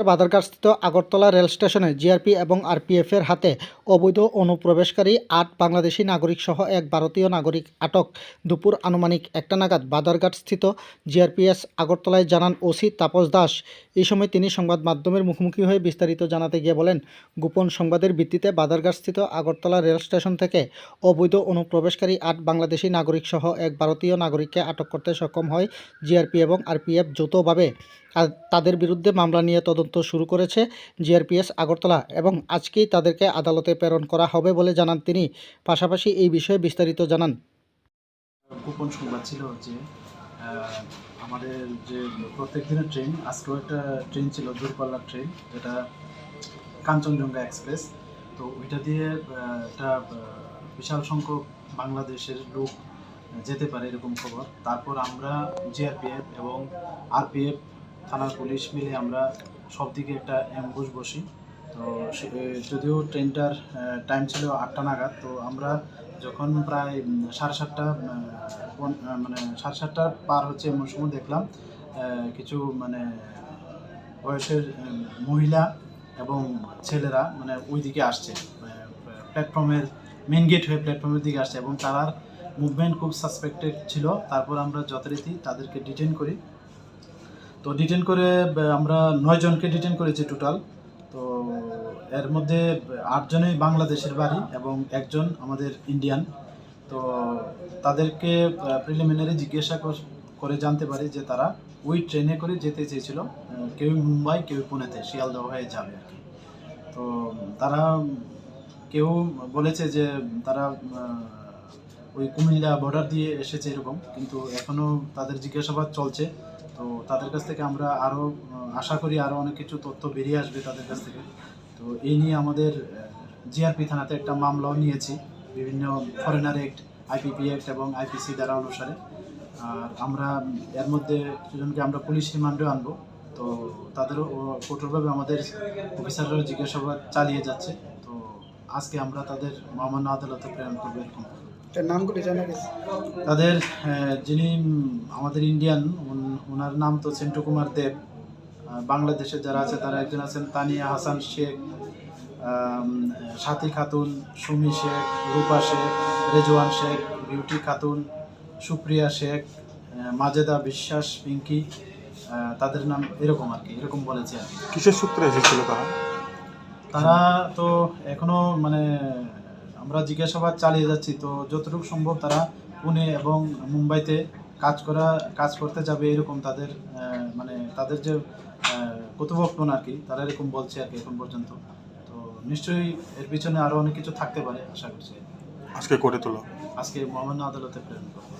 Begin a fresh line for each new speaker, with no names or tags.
বাদারঘাটস্থিত Agartala rail স্টেশনে GRP এবং আরপিএফের হাতে অবৈধ অনুপ্রবেশকারী ৮ বাংলাদেশি নাগরিকসহ এক ভারতীয় নাগরিক আটক। দুপুর আনুমানিক ১টা নাগাদ বাদারঘাটস্থিত জিআরপিএস আগরতলায় জানান ওসি তাপস দাস। এই সময় তিনি সংবাদ মাধ্যমের মুখোমুখি হয়ে বিস্তারিত জানাতে গিয়ে বলেন, গোপন সংবাদের ভিত্তিতে বাদারঘাটস্থিত আগরতলা রেল স্টেশন থেকে অবৈধ অনুপ্রবেশকারী ৮ বাংলাদেশি নাগরিকসহ এক ভারতীয় নাগরিককে আটক করতে সক্ষম হয় জিআরপি এবং আরপিএফ যৌথভাবে। তাদের বিরুদ্ধে মামলা নিয়ে তদন্ত শুরু করেছে জিআরপিএস আগরতলা এবং আজকেই তাদেরকে আদালতে প্রেরণ করা হবে বলে জানান তিনি। পাশাপাশি এই বিষয়ে বিস্তারিত জানান।
গোপন সংবাদ ছিল যে আমাদের যে প্রত্যেক দিনের ট্রেন, আজকেও একটা ট্রেন ছিল দূরপাল্লার ট্রেন, যেটা কাঞ্চনজঙ্ঘা এক্সপ্রেস। তো ওইটা দিয়ে একটা বিশাল সংখ্যক বাংলাদেশের লোক যেতে পারে এরকম খবর। তারপর আমরা জিআরপিএফ এবং আরপিএফ থানার পুলিশ মিলে আমরা সব দিকে একটা অ্যাম্বুশ বসি। তো যদিও ট্রেনটার টাইম ছিল ৮টা নাগাদ, তো আমরা যখন প্রায় 7:30 মানে 7:30 পার হচ্ছে এমন সময় দেখলাম কিছু বয়সের মহিলা এবং ছেলেরা ওই দিকে আসছে, প্ল্যাটফর্মের মেন গেট হয়ে প্ল্যাটফর্মের দিকে আসছে এবং তার মুভমেন্ট খুব সাসপেক্টেড ছিল। তারপর আমরা যথারীতি তাদেরকে ডিটেন করি। তো ডিটেন করে আমরা 9 জনকে ডিটেন করেছি টোটাল। তো এর মধ্যে 8 জনই বাংলাদেশের বাড়ি এবং একজন আমাদের ইন্ডিয়ান। তো তাদেরকে প্রিলিমিনারি জিজ্ঞাসা করে জানতে পারি যে তারা ওই ট্রেনে করে যেতে চেয়েছিল, কেউ মুম্বাই, কেউ পুনেতে, শিয়ালদহ হয়ে যাবে আর কি। তো তারা কেউ বলেছে যে তারা ওই কুমিল্লা বর্ডার দিয়ে এসেছে এরকম, কিন্তু এখনও তাদের জিজ্ঞাসাবাদ চলছে। তো তাদের কাছ থেকে আমরা আরও আশা করি আরও অনেক কিছু তথ্য বেরিয়ে আসবে তাদের কাছ থেকে। তো এই নিয়ে আমাদের জিআরপি থানাতে একটা মামলাও নিয়েছি বিভিন্ন ফরেনার অ্যাক্ট, আইপিপি অ্যাক্ট এবং আইপিসি ধারা অনুসারে। আর আমরা এর মধ্যে কিছুজনকে আমরা পুলিশ রিমান্ডেও আনবো। তো তাদেরও কঠোরভাবে আমাদের অফিসাররা জিজ্ঞাসাবাদ চালিয়ে যাচ্ছে। তো আজকে আমরা তাদের মহামান্য আদালতে প্রেরণ করবো এরকম।
নামগুলি জানা গেছে
তাদের যিনি আমাদের ইন্ডিয়ান, ওনার নাম তো সেন্টু কুমার দেব। বাংলাদেশে যারা আছে তারা একজন আছেন তানিয়া হাসান শেখ, সাথী খাতুন, সুমি শেখ, রূপা শেখ, রেজওয়ান শেখ, বিউটি খাতুন, সুপ্রিয়া শেখ, মাজেদা বিশ্বাস, পিঙ্কি, তাদের নাম এরকম আর কি, এরকম বলেছে আর কি।
কিসের সূত্রে এসেছিল
তারা তো এখনো আমরা জিজ্ঞাসাবাদ চালিয়ে যাচ্ছি। তো যতটুকু সম্ভব তারা পুনে এবং মুম্বাইতে কাজ করতে যাবে এরকম তাদের তাদের যে কর্তৃপক্ষ আর কি, তারা এরকম বলছে আর কি এখন পর্যন্ত। তো নিশ্চয়ই এর পিছনে আরও অনেক কিছু থাকতে পারে আশা করছি।
আজকে করে তোলো,
আজকে মহামান্য আদালতে প্রেরণ করবো।